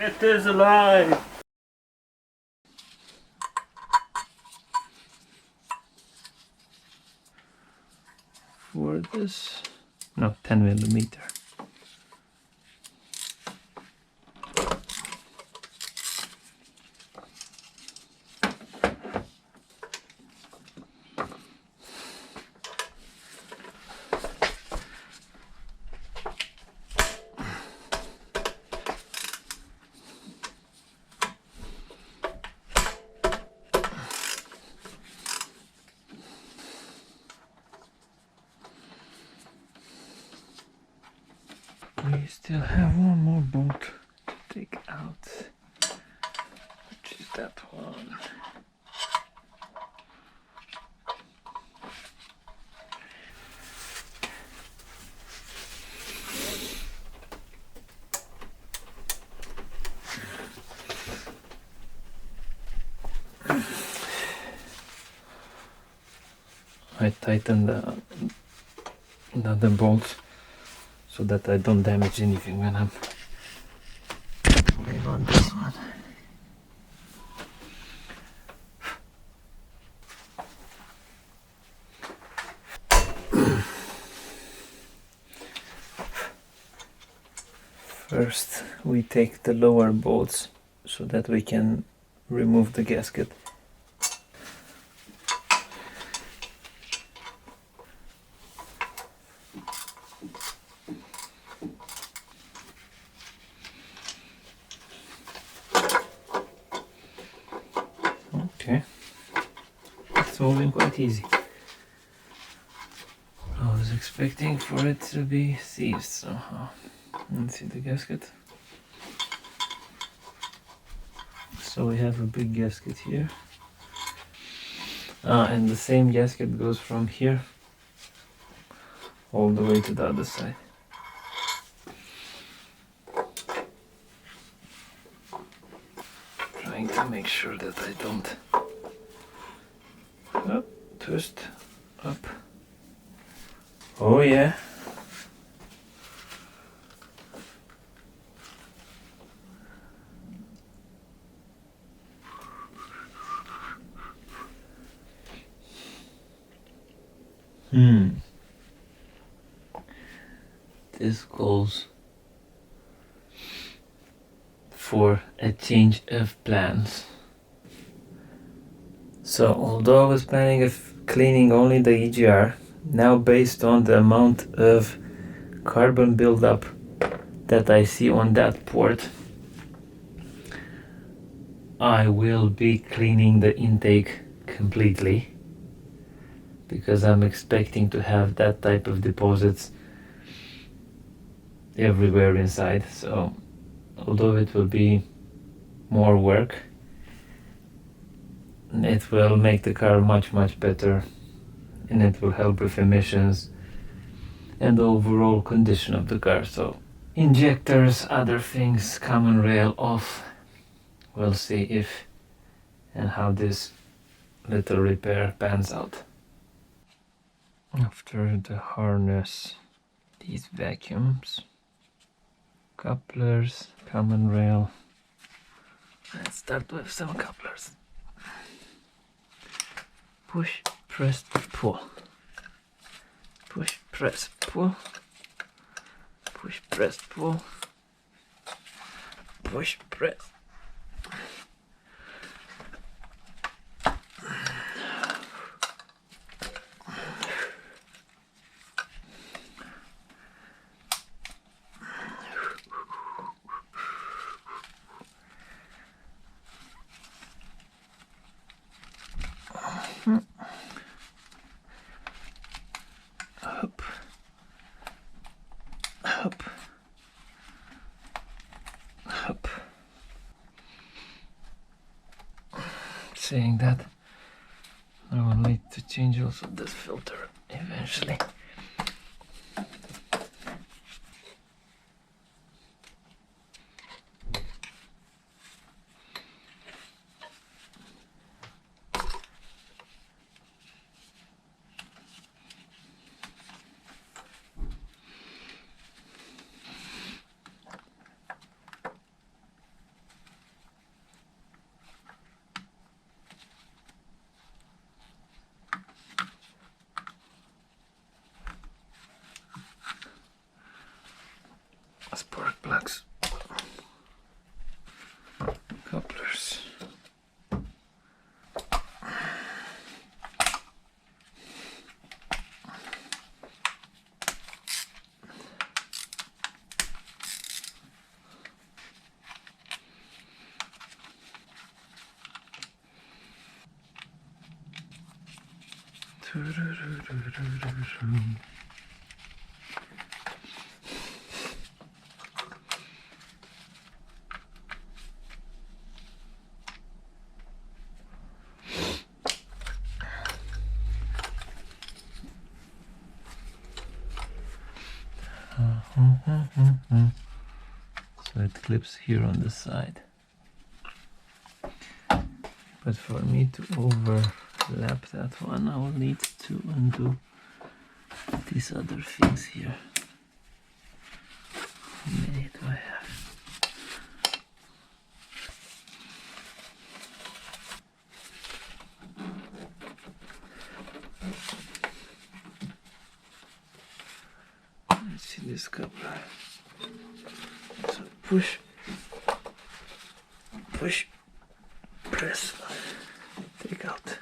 It is alive! For this, no, 10 millimeter. We still have one more bolt to take out, which is that one. I tighten the other bolts so that I don't damage anything when I'm pulling on this one. First we take the lower bolts so that we can remove the gasket. Okay, it's moving quite easy. I was expecting for it to be seized somehow. Let's see the gasket. So we have a big gasket here. And the same gasket goes from here all the way to the other side. Trying to make sure that I don't twist up. Oh yeah. This calls for a change of plans. So although I was planning of cleaning only the EGR, now based on the amount of carbon buildup that I see on that port, I will be cleaning the intake completely, because I'm expecting to have that type of deposits everywhere inside. So although it will be more work, it will make the car much better, and it will help with emissions and the overall condition of the car. So injectors, other things, common rail off. We'll see if and how this little repair pans out. After the harness, these vacuums, couplers, common rail. Let's start with some couplers. Push, press, pull. Push, press, pull. Push, press, pull. Push, press. Up, up, up. saying that. I will need to change also this filter eventually. Spark plugs, couplers. So it clips here on the side. But for me to overlap that one, I will need to undo these other things here. How many do I have? Let's see this coupler. So push, push, press, take out.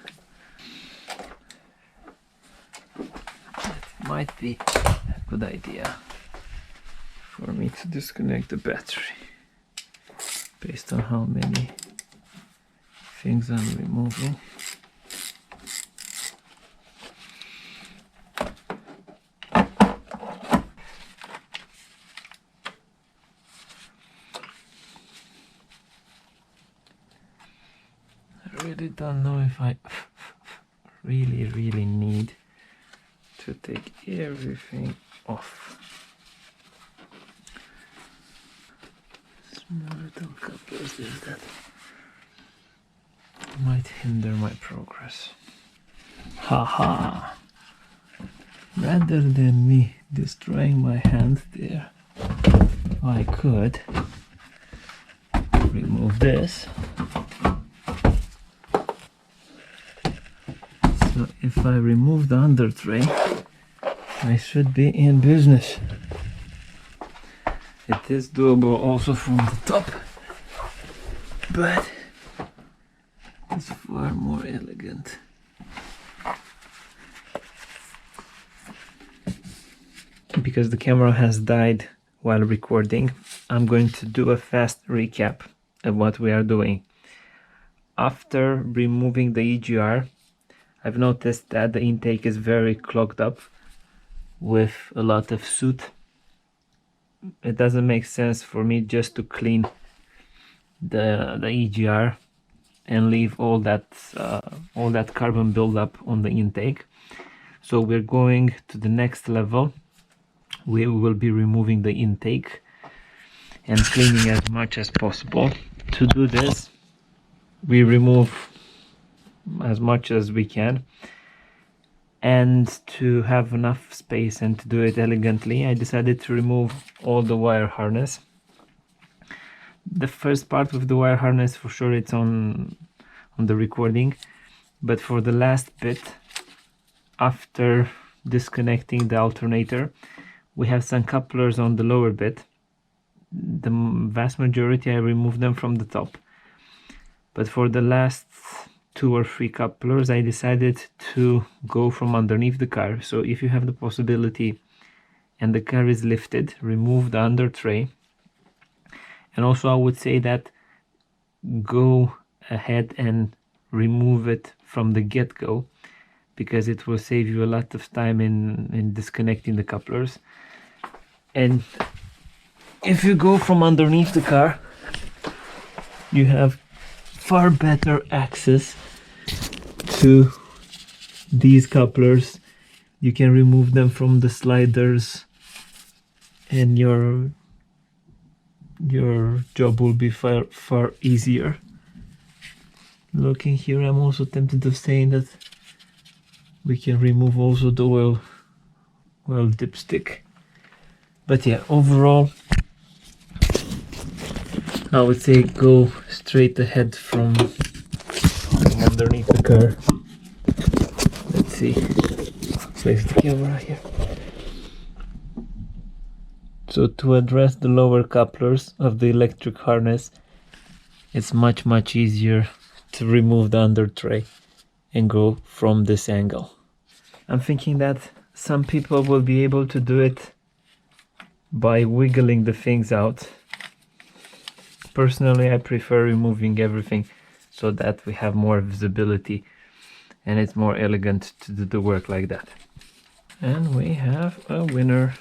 It might be a good idea for me to disconnect the battery based on how many things I'm removing. I really don't know if I really need to take everything off. Small little couplers there that might hinder my progress. Haha! Rather than me destroying my hand there, I could remove this. So if I remove the under tray, I should be in business. It is doable also from the top, but it's far more elegant. Because the camera has died while recording, I'm going to do a fast recap of what we are doing. After removing the EGR, I've noticed that the intake is very clogged up with a lot of soot. It doesn't make sense for me just to clean the EGR and leave all that carbon buildup on the intake. So we're going to the next level. We will be removing the intake and cleaning as much as possible. To do this, we remove as much as we can, and to have enough space and to do it elegantly, I decided to remove all the wire harness. The first part with the wire harness, for sure it's on the recording, but for the last bit, after disconnecting the alternator, we have some couplers on the lower bit. The vast majority I removed them from the top, but for the last 2 or 3 couplers I decided to go from underneath the car. So if you have the possibility and the car is lifted, remove the under tray. And also I would say that go ahead and remove it from the get-go, because it will save you a lot of time in disconnecting the couplers. And if you go from underneath the car, you have far better access to these couplers. You can remove them from the sliders and your job will be far easier. Looking here, I'm also tempted of saying that we can remove also the oil dipstick. But yeah, overall I would say go straight ahead from underneath the car. Let's see, place the camera here. So to address the lower couplers of the electric harness, it's much easier to remove the under tray and go from this angle. I'm thinking that some people will be able to do it by wiggling the things out. Personally, I prefer removing everything so that we have more visibility and it's more elegant to do the work like that. And we have a winner.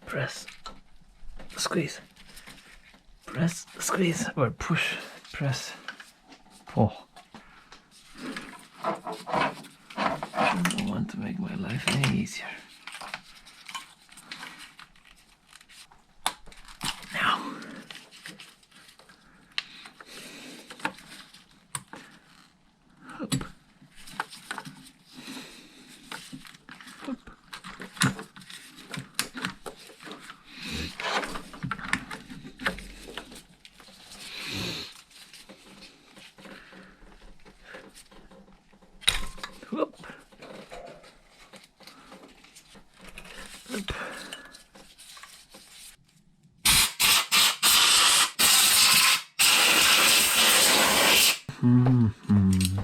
Press, squeeze, press, squeeze, or push, press, pull. I don't want to make my life any easier. Now. Up. Up. Up. Up.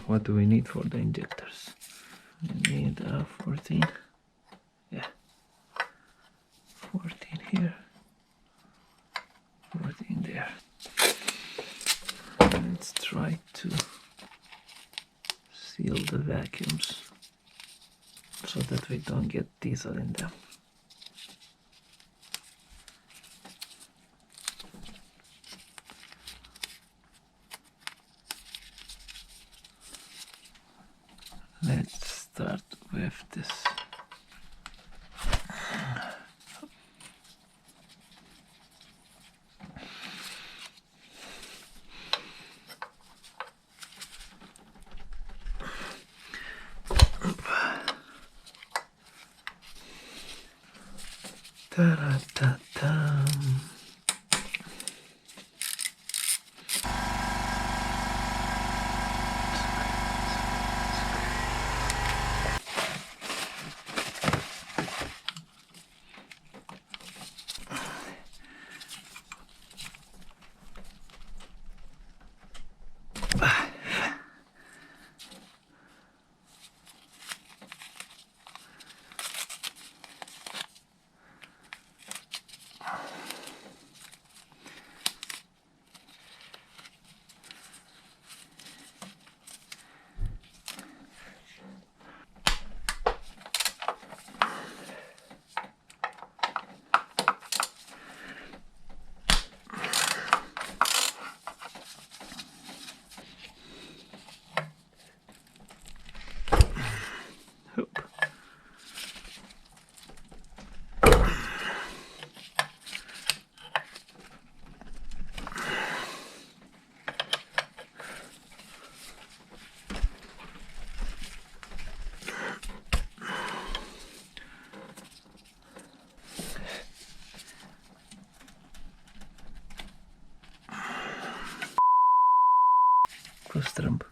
What do we need for the injectors? We need 14. Yeah. 14 here. 14 there. Let's try to seal the vacuums so that we don't get diesel in them. Let's start with this. Ta-da-ta-ta. Kostrąb.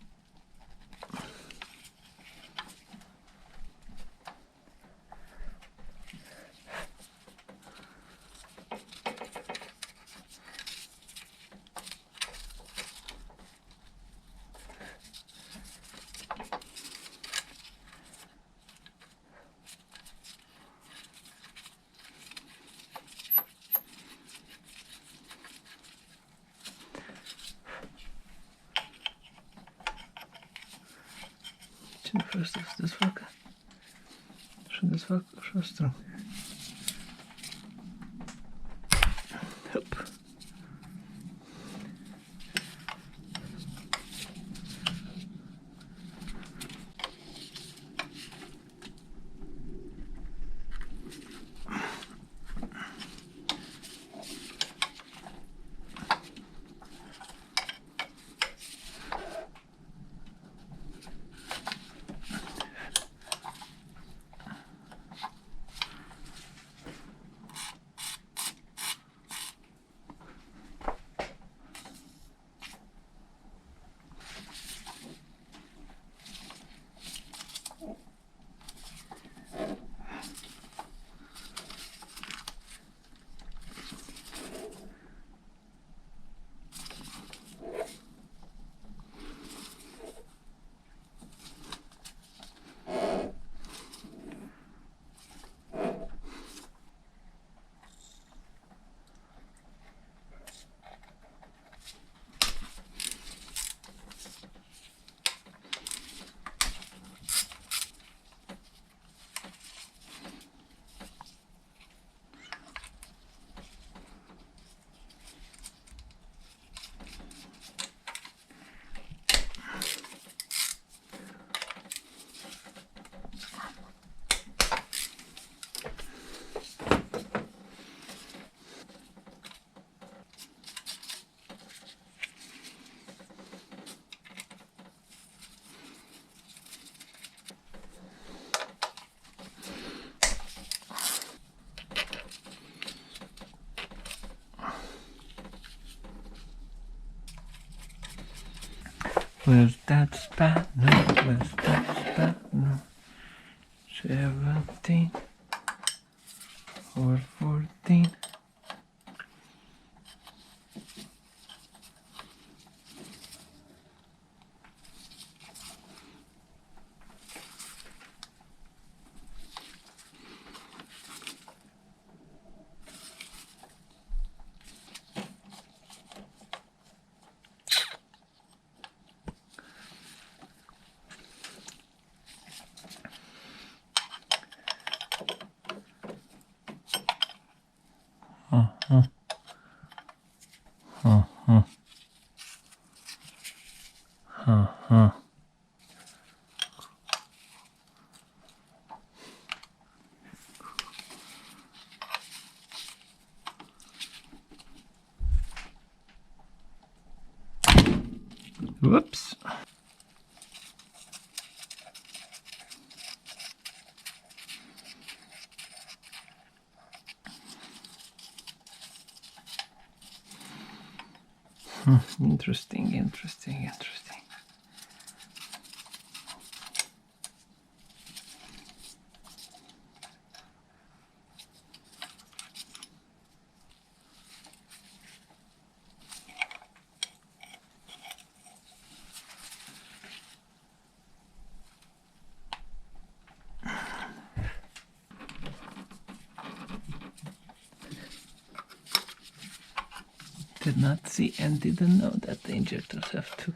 Czy po prostu das war, schon das war schon. Hopp. Where's that spanner? Where's that spanner? 17 or 14. Whoops. Interesting. Did not see and didn't know that the injectors have to.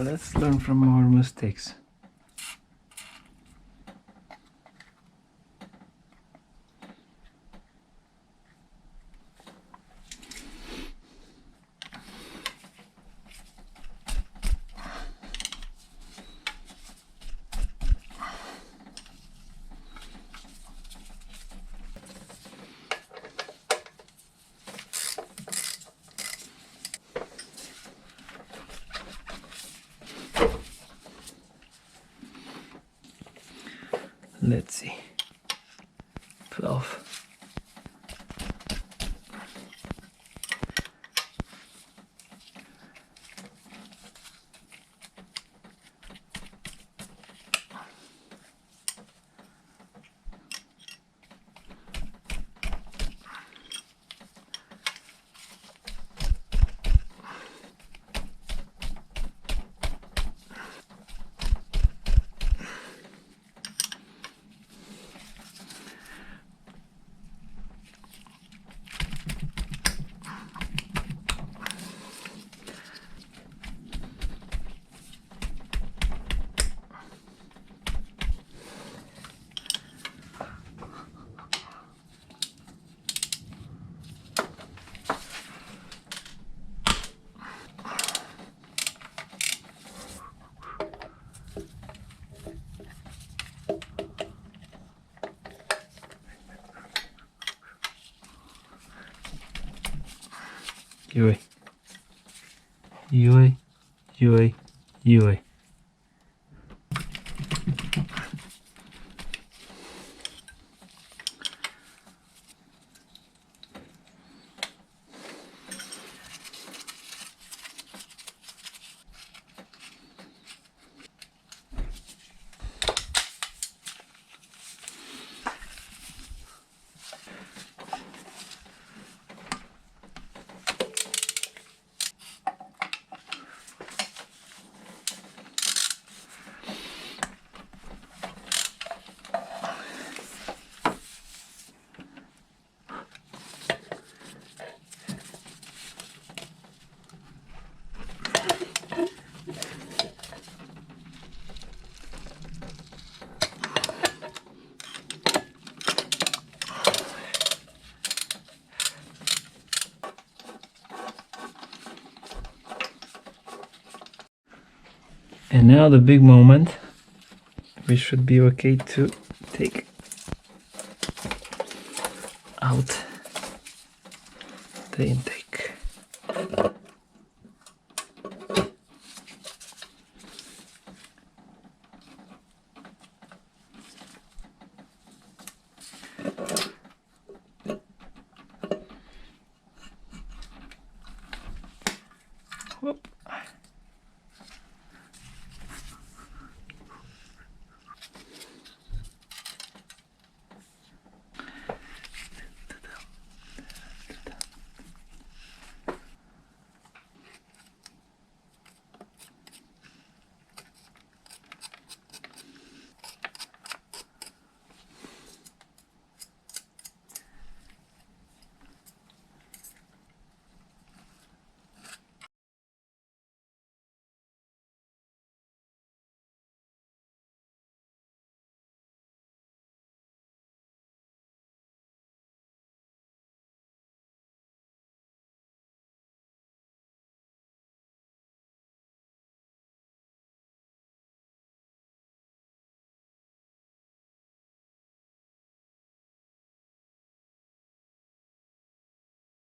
let's learn from our mistakes. Let's see. 12. Yoi. Yoi. Yoi. Yoi. And now the big moment. We should be okay to take out the intake.